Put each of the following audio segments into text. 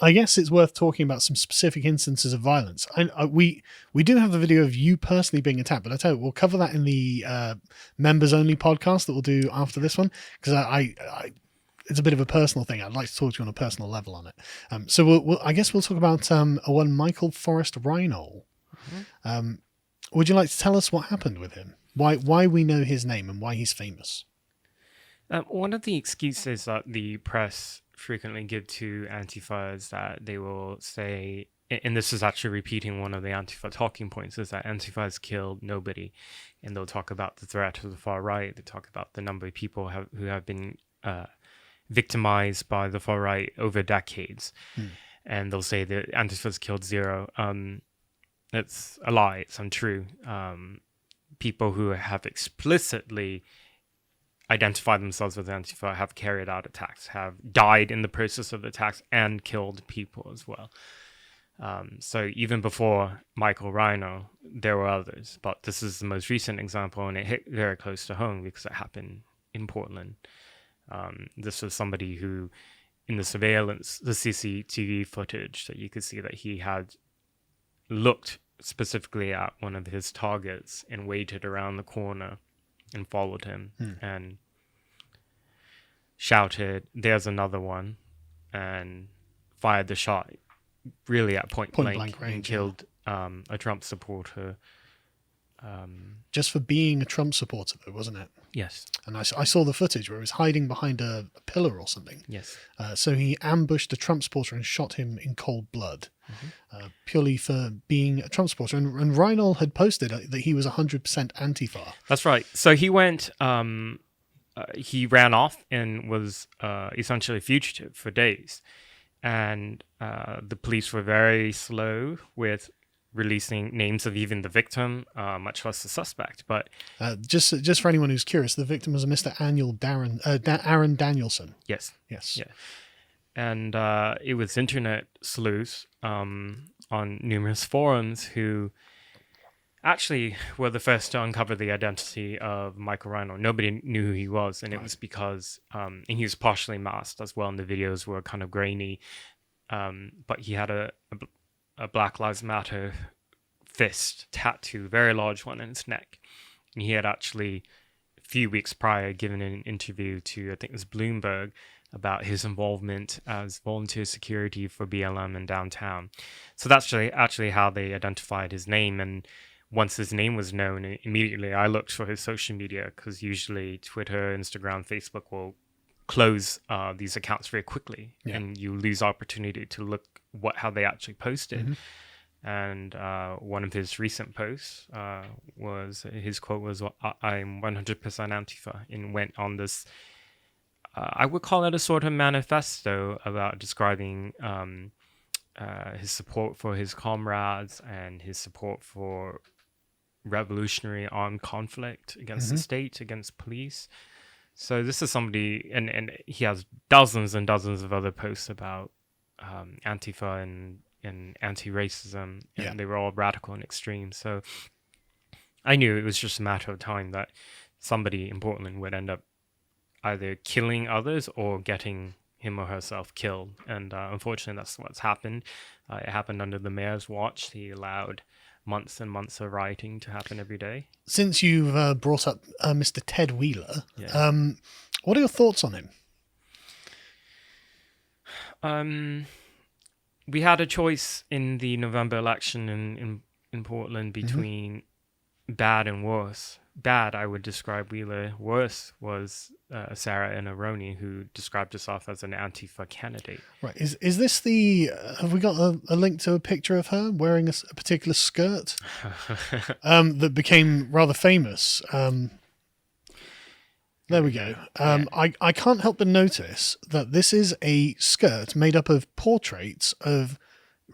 I guess it's worth talking about some specific instances of violence. We do have a video of you personally being attacked, but I tell you, we'll cover that in the members only podcast that we'll do after this one, because it's a bit of a personal thing. I'd like to talk to you on a personal level on it. So I guess we'll talk about one Michael Reinoehl. Mm-hmm. Would you like to tell us what happened with him? Why we know his name and why he's famous? One of the excuses that the press frequently give to Antifa is that they will say, and this is actually repeating one of the Antifa talking points, is that Antifa has killed nobody. And they'll talk about the threat of the far right. They talk about the number of people who have been victimized by the far right over decades. And they'll say that Antifa's killed zero. It's a lie. It's untrue. People who have explicitly identified themselves as Antifa have carried out attacks, have died in the process of attacks, and killed people as well. So even before Michael Reinoehl, there were others, but this is the most recent example, and it hit very close to home because it happened in Portland. This was somebody who, in the surveillance, the CCTV footage, that you could see that he had looked specifically at one of his targets and waited around the corner and followed him and shouted, "There's another one," and fired the shot really at point blank range, and killed a Trump supporter. Just for being a Trump supporter, though, wasn't it? Yes. And I saw the footage where he was hiding behind a pillar or something. Yes. So he ambushed a Trump supporter and shot him in cold blood, purely for being a Trump supporter. And Reinoehl had posted that he was 100% Antifa. That's right. So he went, he ran off and was essentially a fugitive for days. And the police were very slow with releasing names of even the victim, much less the suspect. But just for anyone who's curious, the victim was a Mr. Aaron Danielson. Yes. Yes. Yeah. And it was internet sleuths on numerous forums who actually were the first to uncover the identity of Michael Reinoehl. Nobody knew who he was, and it was because and he was partially masked as well, and the videos were kind of grainy. But he had a Black Lives Matter fist tattoo, very large one, in his neck. And he had actually, a few weeks prior, given an interview to, I think it was Bloomberg, about his involvement as volunteer security for BLM in downtown. So that's actually how they identified his name. And once his name was known, immediately I looked for his social media, because usually Twitter, Instagram, Facebook will close these accounts very quickly, and you lose opportunity to look how they actually posted. And one of his recent posts was, his quote was, "I'm 100% Antifa," and went on this, I would call it a sort of manifesto about describing his support for his comrades and his support for revolutionary armed conflict against the state, against police. So this is somebody, and he has dozens and dozens of other posts about Antifa and anti-racism, and they were all radical and extreme. So I knew it was just a matter of time that somebody in Portland would end up either killing others or getting him or herself killed. And unfortunately, that's what's happened. It happened under the mayor's watch. He allowed months and months of rioting to happen every day. Since you've brought up Mr. Ted Wheeler, what are your thoughts on him? We had a choice in the November election in Portland between bad and worse. Bad, I would describe Wheeler. Worse was Sarah Inaroni, who described herself as an Antifa candidate. Right. Is this the... have we got a link to a picture of her wearing a particular skirt that became rather famous? There we go. I can't help but notice that this is a skirt made up of portraits of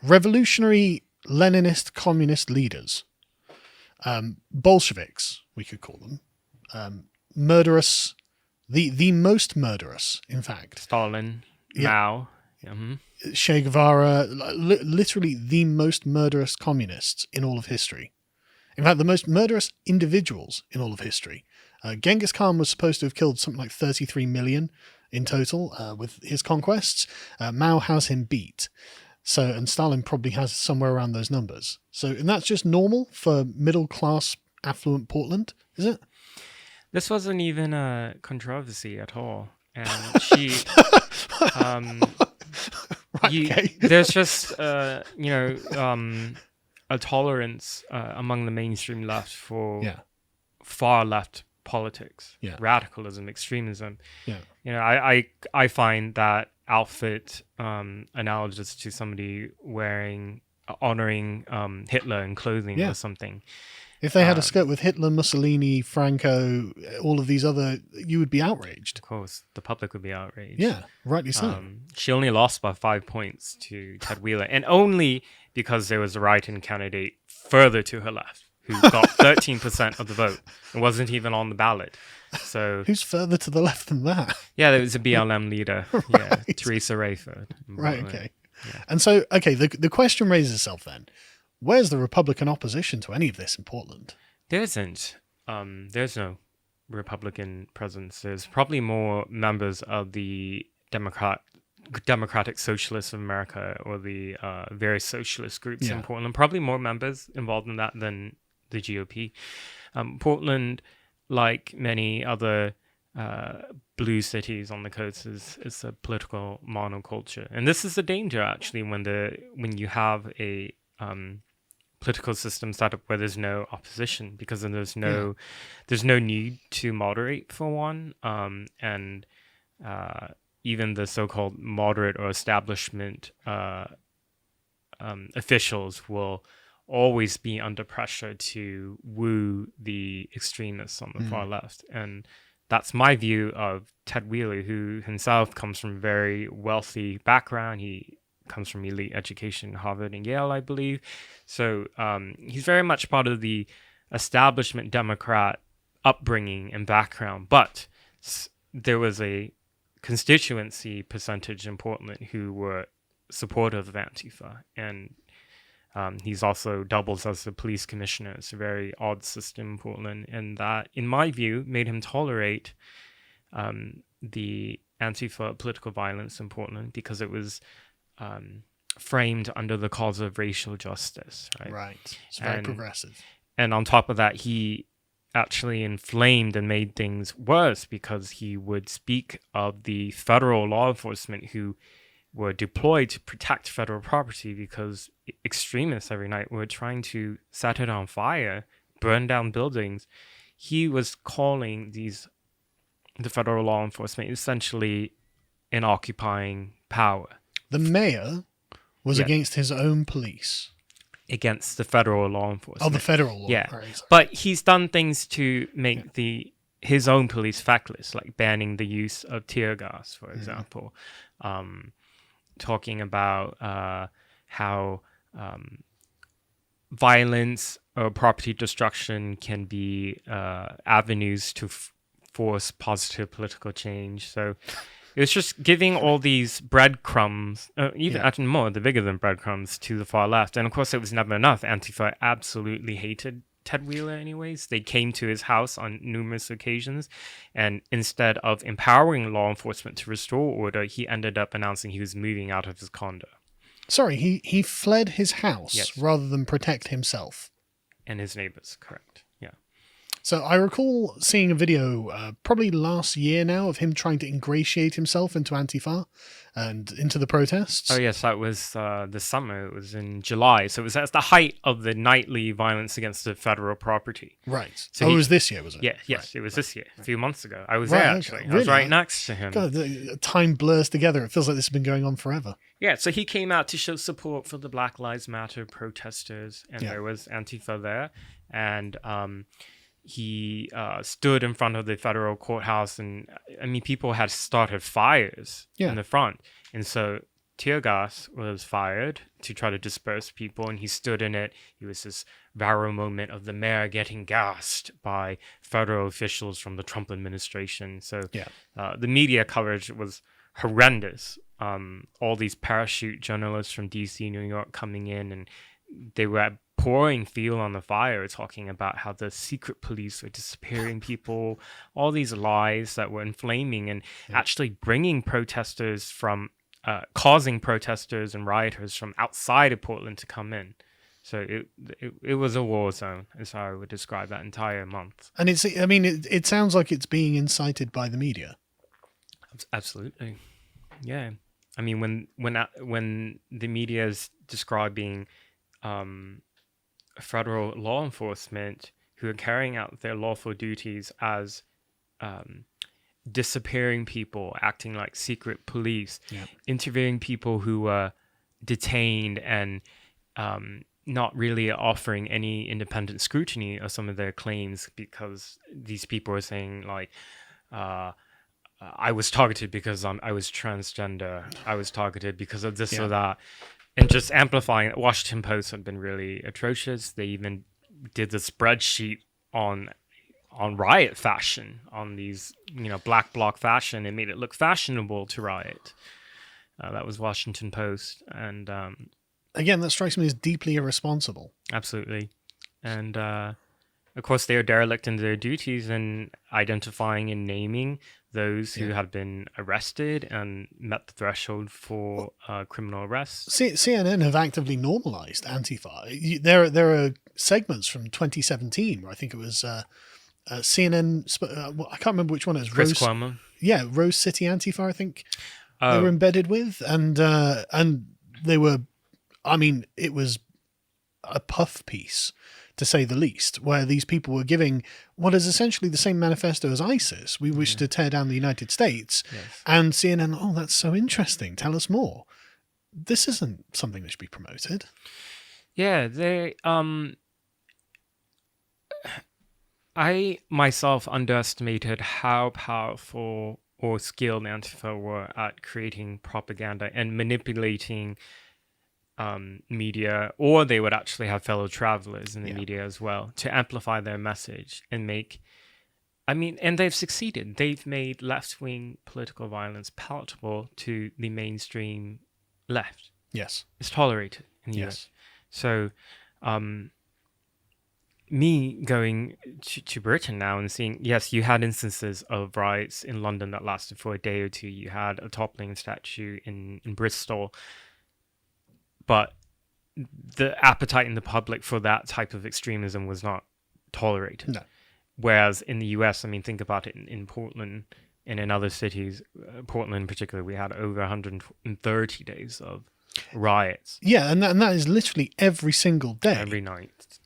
revolutionary Leninist communist leaders. Bolsheviks, we could call them. Murderous, the most murderous, in fact. Stalin, Mao. Che Guevara, literally the most murderous communists in all of history. In fact, the most murderous individuals in all of history. Genghis Khan was supposed to have killed something like 33 million in total with his conquests. Mao has him beat. So, and Stalin probably has somewhere around those numbers. So, and that's just normal for middle class, affluent Portland, is it? This wasn't even a controversy at all. And she, Okay. there's just, a tolerance among the mainstream left for far left politics, radicalism, extremism. Yeah. I find that outfit analogous to somebody honoring Hitler in clothing or something. If they had a skirt with Hitler, Mussolini, Franco, all of these other, you would be outraged. Of course, the public would be outraged. Yeah, rightly so. She only lost by 5 points to Ted Wheeler, and only because there was a right-in candidate further to her left who got 13% of the vote and wasn't even on the ballot. So who's further to the left than that? Yeah, there was a BLM leader, Theresa Rayford. Right, okay. Yeah. And so, okay, the question raises itself then. Where's the Republican opposition to any of this in Portland? There isn't. There's no Republican presence. There's probably more members of the Democratic Socialists of America or the various socialist groups in Portland. Probably more members involved in that than the GOP. Portland, like many other blue cities on the coast, is a political monoculture, and this is the danger actually when you have a political system set up where there's no opposition, because then there's no need to moderate for one, and even the so-called moderate or establishment officials will always be under pressure to woo the extremists on the far left. And that's my view of Ted Wheeler, who himself comes from a very wealthy background. He comes from elite education, Harvard and Yale, I believe. So he's very much part of the establishment Democrat upbringing and background. But there was a constituency percentage in Portland who were supportive of Antifa. And he's also doubles as the police commissioner. It's a very odd system in Portland. And that, in my view, made him tolerate the Antifa political violence in Portland, because it was framed under the cause of racial justice. Right. It's very progressive. And on top of that, he actually inflamed and made things worse, because he would speak of the federal law enforcement who were deployed to protect federal property, because extremists every night were trying to set it on fire, burn down buildings. He was calling the federal law enforcement essentially an occupying power. The mayor was against his own police. Against the federal law enforcement. Oh, the federal law. Yeah. Right. But he's done things to make his own police feckless, like banning the use of tear gas, for example. Talking about how violence or property destruction can be avenues to force positive political change. So it was just giving all these breadcrumbs, actually more, the bigger than breadcrumbs, to the far left. And of course, it was never enough. Antifa absolutely hated Ted Wheeler anyways. They came to his house on numerous occasions, and instead of empowering law enforcement to restore order, he ended up announcing he was moving out of his condo. Sorry, he fled his house rather than protect himself. And his neighbors, correct. Yeah. So I recall seeing a video probably last year now of him trying to ingratiate himself into Antifa and into the protests. Oh, yes, that was this summer. It was in July. So it was at the height of the nightly violence against the federal property. Right. So it was this year, was it? Yeah, yes, it was this year, a few months ago. I was there, actually. Okay. I was right next to him. God, time blurs together. It feels like this has been going on forever. Yeah, so he came out to show support for the Black Lives Matter protesters, and there was Antifa there. And he stood in front of the federal courthouse, and I mean, people had started fires in the front, and so tear gas was fired to try to disperse people, and he stood in it. It was this viral moment of the mayor getting gassed by federal officials from the Trump administration. So the media coverage was horrendous. All these parachute journalists from DC, New York coming in, and they were at pouring fuel on the fire, talking about how the secret police were disappearing people, all these lies that were inflaming and actually bringing protesters from, causing protesters and rioters from outside of Portland to come in. So it was a war zone, is how I would describe that entire month. And it sounds like it's being incited by the media. Absolutely, yeah. I mean, when the media is describing federal law enforcement who are carrying out their lawful duties as disappearing people, acting like secret police, interviewing people who were detained and not really offering any independent scrutiny of some of their claims, because these people are saying like, I was targeted because I was transgender. I was targeted because of this or that. And just amplifying it. Washington Post had been really atrocious. They even did the spreadsheet on riot fashion, on these, black bloc fashion. It made it look fashionable to riot. That was Washington Post. And again, that strikes me as deeply irresponsible. Absolutely. And of course, they are derelict in their duties in identifying and naming those who had been arrested and met the threshold for criminal arrest. CNN have actively normalized Antifa. There are segments from 2017 where I think it was CNN. I can't remember which one it was. Chris Cuomo. Yeah, Rose City Antifa. I think they were embedded with, and they were. I mean, it was a puff piece, to say the least, where these people were giving what is essentially the same manifesto as ISIS. We wish to tear down the United States. Yes. And CNN, oh, that's so interesting. Tell us more. This isn't something that should be promoted. Yeah, they I myself underestimated how powerful or skilled Antifa were at creating propaganda and manipulating media, or they would actually have fellow travelers in the media as well to amplify their message and and they've succeeded. They've made left-wing political violence palatable to the mainstream left. Yes. It's tolerated in the US. So me going to Britain now and seeing, yes, you had instances of riots in London that lasted for a day or two. You had a toppling statue in Bristol. But the appetite in the public for that type of extremism was not tolerated. No. Whereas in the US, I mean, think about it in Portland and in other cities, Portland in particular, we had over 130 days of riots. Yeah, and that is literally every single day. Every night.